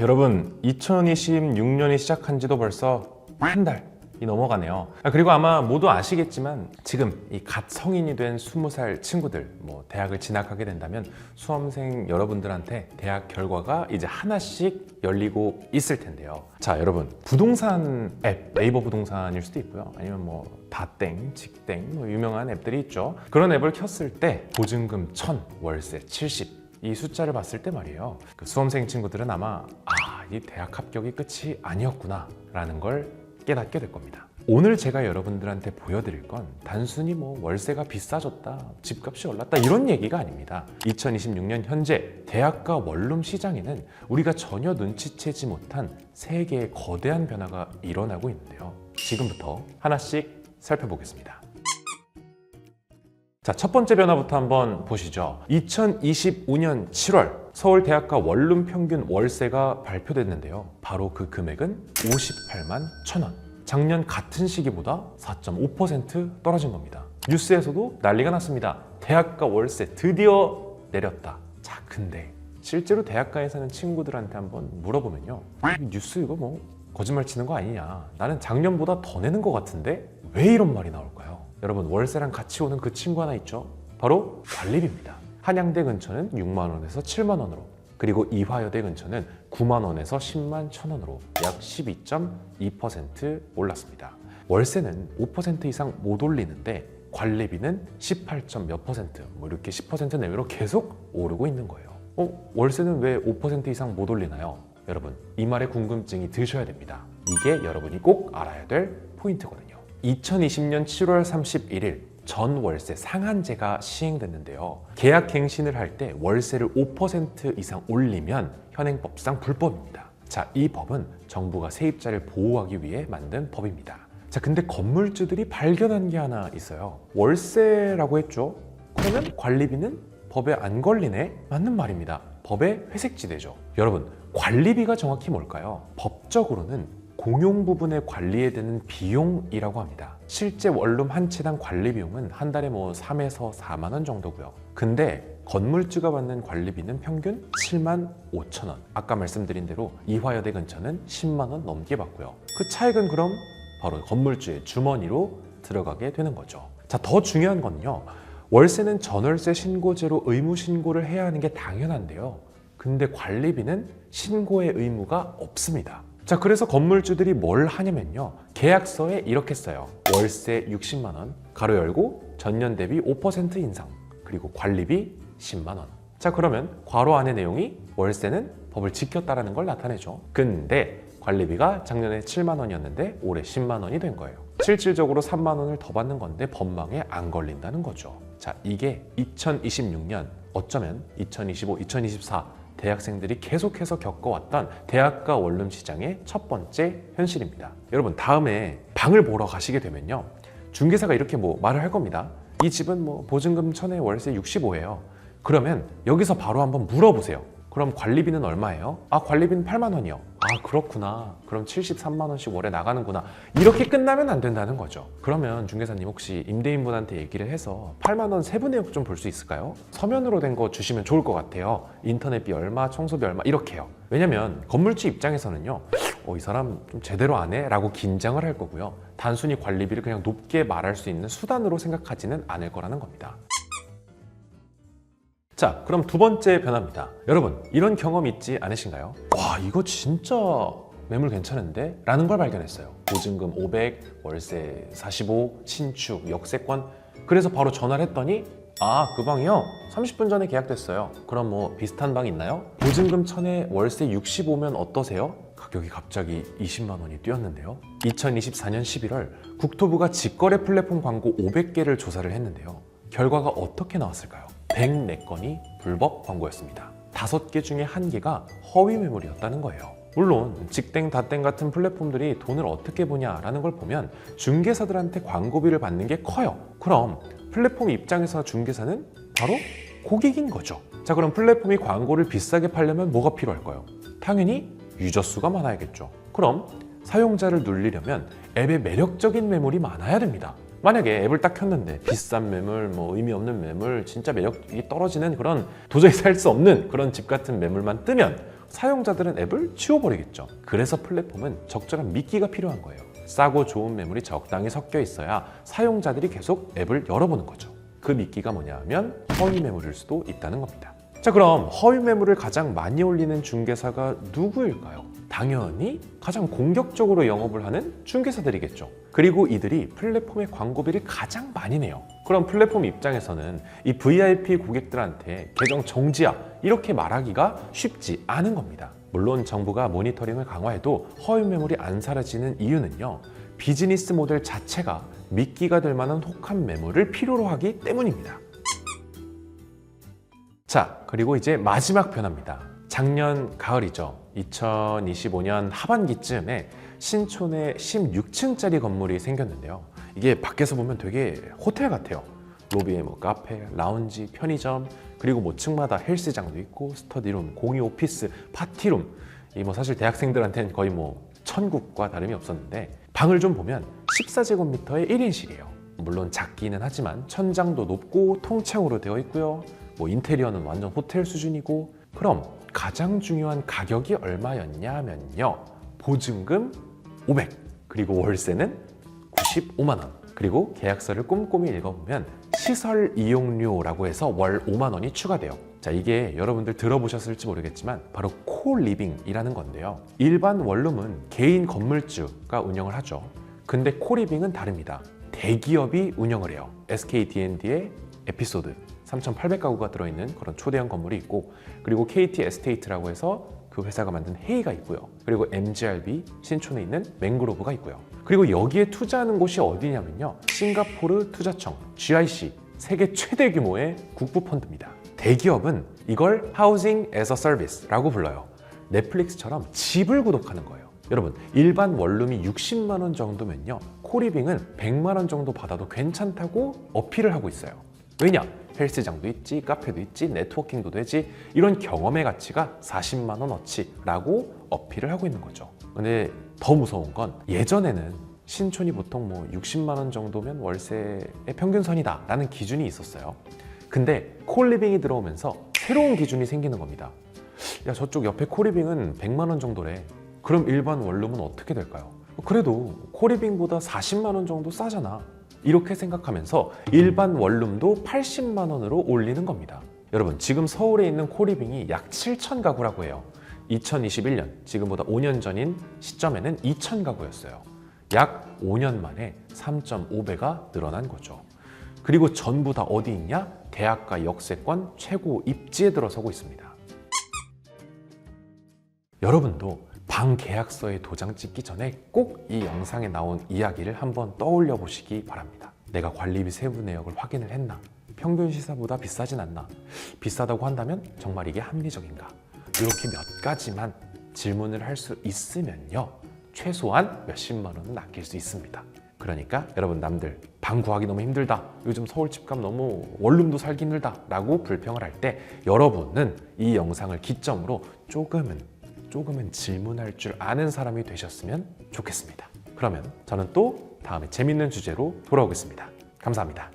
여러분 2026년이 시작한 지도 벌써 한 달이 넘어가네요. 그리고 아마 모두 아시겠지만 지금 이 갓 성인이 된 20살 친구들, 대학을 진학하게 된다면 수험생 여러분들한테 대학 결과가 이제 하나씩 열리고 있을 텐데요. 자, 여러분 부동산 앱, 네이버 부동산일 수도 있고요. 아니면 다땡, 직땡 유명한 앱들이 있죠. 그런 앱을 켰을 때 보증금 1000, 월세 70 이 숫자를 봤을 때 말이에요. 그 수험생 친구들은 아마 이 대학 합격이 끝이 아니었구나 라는 걸 깨닫게 될 겁니다. 오늘 제가 여러분들한테 보여드릴 건 단순히 월세가 비싸졌다, 집값이 올랐다 이런 얘기가 아닙니다. 2026년 현재 대학가 원룸 시장에는 우리가 전혀 눈치채지 못한 세 개의 거대한 변화가 일어나고 있는데요. 지금부터 하나씩 살펴보겠습니다. 자, 첫 번째 변화부터 한번 보시죠. 2025년 7월 서울 대학가 원룸 평균 월세가 발표됐는데요. 바로 그 금액은 58만 1,000원. 작년 같은 시기보다 4.5% 떨어진 겁니다. 뉴스에서도 난리가 났습니다. 대학가 월세 드디어 내렸다. 자, 근데 실제로 대학가에 사는 친구들한테 한번 물어보면요. 뉴스 이거 거짓말 치는 거 아니냐. 나는 작년보다 더 내는 것 같은데 왜 이런 말이 나올까요? 여러분 월세랑 같이 오는 그 친구 하나 있죠? 바로 관리비입니다. 한양대 근처는 6만 원에서 7만 원으로, 그리고 이화여대 근처는 9만 원에서 10만 1,000원으로 약 12.2% 올랐습니다. 월세는 5% 이상 못 올리는데 관리비는 18몇 %, 이렇게 10% 내외로 계속 오르고 있는 거예요. 월세는 왜 5% 이상 못 올리나요? 여러분 이 말에 궁금증이 드셔야 됩니다. 이게 여러분이 꼭 알아야 될 포인트거든요. 2020년 7월 31일 전 월세 상한제가 시행됐는데요. 계약 갱신을 할 때 월세를 5% 이상 올리면 현행법상 불법입니다. 자, 이 법은 정부가 세입자를 보호하기 위해 만든 법입니다. 자, 근데 건물주들이 발견한 게 하나 있어요. 월세라고 했죠? 그러면 관리비는 법에 안 걸리네? 맞는 말입니다. 법의 회색지대죠. 여러분, 관리비가 정확히 뭘까요? 법적으로는 공용 부분의 관리에 드는 비용이라고 합니다. 실제 원룸 한 채당 관리 비용은 한 달에 3에서 4만 원 정도고요. 근데 건물주가 받는 관리비는 평균 7만 5천 원. 아까 말씀드린 대로 이화여대 근처는 10만 원 넘게 받고요. 그 차액은 그럼 바로 건물주의 주머니로 들어가게 되는 거죠. 자, 더 중요한 건요. 월세는 전월세 신고제로 의무 신고를 해야 하는 게 당연한데요. 근데 관리비는 신고의 의무가 없습니다. 자, 그래서 건물주들이 뭘 하냐면요. 계약서에 이렇게 써요. 월세 60만 원, 가로 열고 전년 대비 5% 인상, 그리고 관리비 10만 원. 자, 그러면 괄호 안의 내용이 월세는 법을 지켰다라는 걸 나타내죠. 근데 관리비가 작년에 7만 원이었는데 올해 10만 원이 된 거예요. 실질적으로 3만 원을 더 받는 건데 법망에 안 걸린다는 거죠. 자, 이게 2026년, 어쩌면 2025, 2024 대학생들이 계속해서 겪어왔던 대학가 원룸 시장의 첫 번째 현실입니다. 여러분 다음에 방을 보러 가시게 되면요. 중개사가 이렇게 말을 할 겁니다. 이 집은 보증금 1000에 월세 65예요. 그러면 여기서 바로 한번 물어보세요. 그럼 관리비는 얼마예요? 관리비는 8만 원이요. 그렇구나. 그럼 73만 원씩 월에 나가는구나. 이렇게 끝나면 안 된다는 거죠. 그러면 중개사님 혹시 임대인분한테 얘기를 해서 8만 원 세부 내역 좀 볼 수 있을까요? 서면으로 된 거 주시면 좋을 것 같아요. 인터넷비 얼마, 청소비 얼마 이렇게요. 왜냐면 건물주 입장에서는요. 이 사람 좀 제대로 안 해? 라고 긴장을 할 거고요. 단순히 관리비를 그냥 높게 말할 수 있는 수단으로 생각하지는 않을 거라는 겁니다. 자, 그럼 두 번째 변화입니다. 여러분, 이런 경험 있지 않으신가요? 와, 이거 진짜 매물 괜찮은데? 라는 걸 발견했어요. 보증금 500, 월세 45, 신축, 역세권. 그래서 바로 전화를 했더니 그 방이요? 30분 전에 계약됐어요. 그럼 비슷한 방 있나요? 보증금 1000에 월세 65면 어떠세요? 가격이 갑자기 20만 원이 뛰었는데요. 2024년 11월 국토부가 직거래 플랫폼 광고 500개를 조사를 했는데요. 결과가 어떻게 나왔을까요? 104건이 불법 광고였습니다. 5개 중에 1개가 허위 매물이었다는 거예요. 물론 직땡, 다땡 같은 플랫폼들이 돈을 어떻게 보냐라는 걸 보면 중개사들한테 광고비를 받는 게 커요. 그럼 플랫폼 입장에서 중개사는 바로 고객인 거죠. 자, 그럼 플랫폼이 광고를 비싸게 팔려면 뭐가 필요할까요? 당연히 유저 수가 많아야겠죠. 그럼 사용자를 눌리려면 앱에 매력적인 매물이 많아야 됩니다. 만약에 앱을 딱 켰는데 비싼 매물, 의미 없는 매물, 진짜 매력이 떨어지는 그런 도저히 살 수 없는 그런 집 같은 매물만 뜨면 사용자들은 앱을 지워버리겠죠. 그래서 플랫폼은 적절한 미끼가 필요한 거예요. 싸고 좋은 매물이 적당히 섞여 있어야 사용자들이 계속 앱을 열어보는 거죠. 그 미끼가 뭐냐 하면 허위 매물일 수도 있다는 겁니다. 자, 그럼 허위 매물을 가장 많이 올리는 중개사가 누구일까요? 당연히 가장 공격적으로 영업을 하는 중개사들이겠죠. 그리고 이들이 플랫폼의 광고비를 가장 많이 내요. 그럼 플랫폼 입장에서는 이 VIP 고객들한테 계정 정지야 이렇게 말하기가 쉽지 않은 겁니다. 물론 정부가 모니터링을 강화해도 허위 매물이 안 사라지는 이유는요, 비즈니스 모델 자체가 미끼가 될 만한 혹한 매물을 필요로 하기 때문입니다. 자, 그리고 이제 마지막 변화입니다. 작년 가을이죠. 2025년 하반기쯤에 신촌에 16층짜리 건물이 생겼는데요. 이게 밖에서 보면 되게 호텔 같아요. 로비에 뭐 카페, 라운지, 편의점, 그리고 뭐 층마다 헬스장도 있고 스터디룸, 공유 오피스, 파티룸. 이 뭐 사실 대학생들한테는 거의 뭐 천국과 다름이 없었는데, 방을 좀 보면 14제곱미터의 1인실이에요. 물론 작기는 하지만 천장도 높고 통창으로 되어 있고요. 뭐 인테리어는 완전 호텔 수준이고. 그럼 가장 중요한 가격이 얼마였냐면요, 보증금 500, 그리고 월세는 95만 원, 그리고 계약서를 꼼꼼히 읽어보면 시설 이용료라고 해서 월 5만 원이 추가돼요. 자, 이게 여러분들 들어보셨을지 모르겠지만 바로 코리빙이라는 건데요. 일반 원룸은 개인 건물주가 운영을 하죠. 근데 코리빙은 다릅니다. 대기업이 운영을 해요. SKD&D의 에피소드 3,800가구가 들어있는 그런 초대형 건물이 있고, 그리고 KT 에스테이트라고 해서 그 회사가 만든 헤이가 있고요. 그리고 MGRB 신촌에 있는 맹그로브가 있고요. 그리고 여기에 투자하는 곳이 어디냐면요, 싱가포르 투자청 GIC, 세계 최대 규모의 국부 펀드입니다. 대기업은 이걸 하우징 애서 서비스라고 불러요. 넷플릭스처럼 집을 구독하는 거예요. 여러분, 일반 원룸이 60만 원 정도면요, 코리빙은 100만 원 정도 받아도 괜찮다고 어필을 하고 있어요. 왜냐? 헬스장도 있지, 카페도 있지, 네트워킹도 되지, 이런 경험의 가치가 40만 원어치라고 어필을 하고 있는 거죠. 근데 더 무서운 건, 예전에는 신촌이 보통 뭐 60만 원 정도면 월세의 평균선이다 라는 기준이 있었어요. 근데 콜리빙이 들어오면서 새로운 기준이 생기는 겁니다. 야, 저쪽 옆에 콜리빙은 100만 원 정도래. 그럼 일반 원룸은 어떻게 될까요? 그래도 콜리빙보다 40만 원 정도 싸잖아. 이렇게 생각하면서 일반 원룸도 80만 원으로 올리는 겁니다. 여러분, 지금 서울에 있는 코리빙이 약 7천 가구라고 해요. 2021년, 지금보다 5년 전인 시점에는 2천 가구였어요. 약 5년 만에 3.5배가 늘어난 거죠. 그리고 전부 다 어디 있냐? 대학가 역세권 최고 입지에 들어서고 있습니다. 여러분도 방 계약서에 도장 찍기 전에 꼭 이 영상에 나온 이야기를 한번 떠올려 보시기 바랍니다. 내가 관리비 세부 내역을 확인을 했나? 평균 시세보다 비싸진 않나? 비싸다고 한다면 정말 이게 합리적인가? 이렇게 몇 가지만 질문을 할 수 있으면요, 최소한 몇십만 원은 아낄 수 있습니다. 그러니까 여러분, 남들 방 구하기 너무 힘들다, 요즘 서울 집값 너무 원룸도 살기 힘들다 라고 불평을 할 때, 여러분은 이 영상을 기점으로 조금은 질문할 줄 아는 사람이 되셨으면 좋겠습니다. 그러면 저는 또 다음에 재밌는 주제로 돌아오겠습니다. 감사합니다.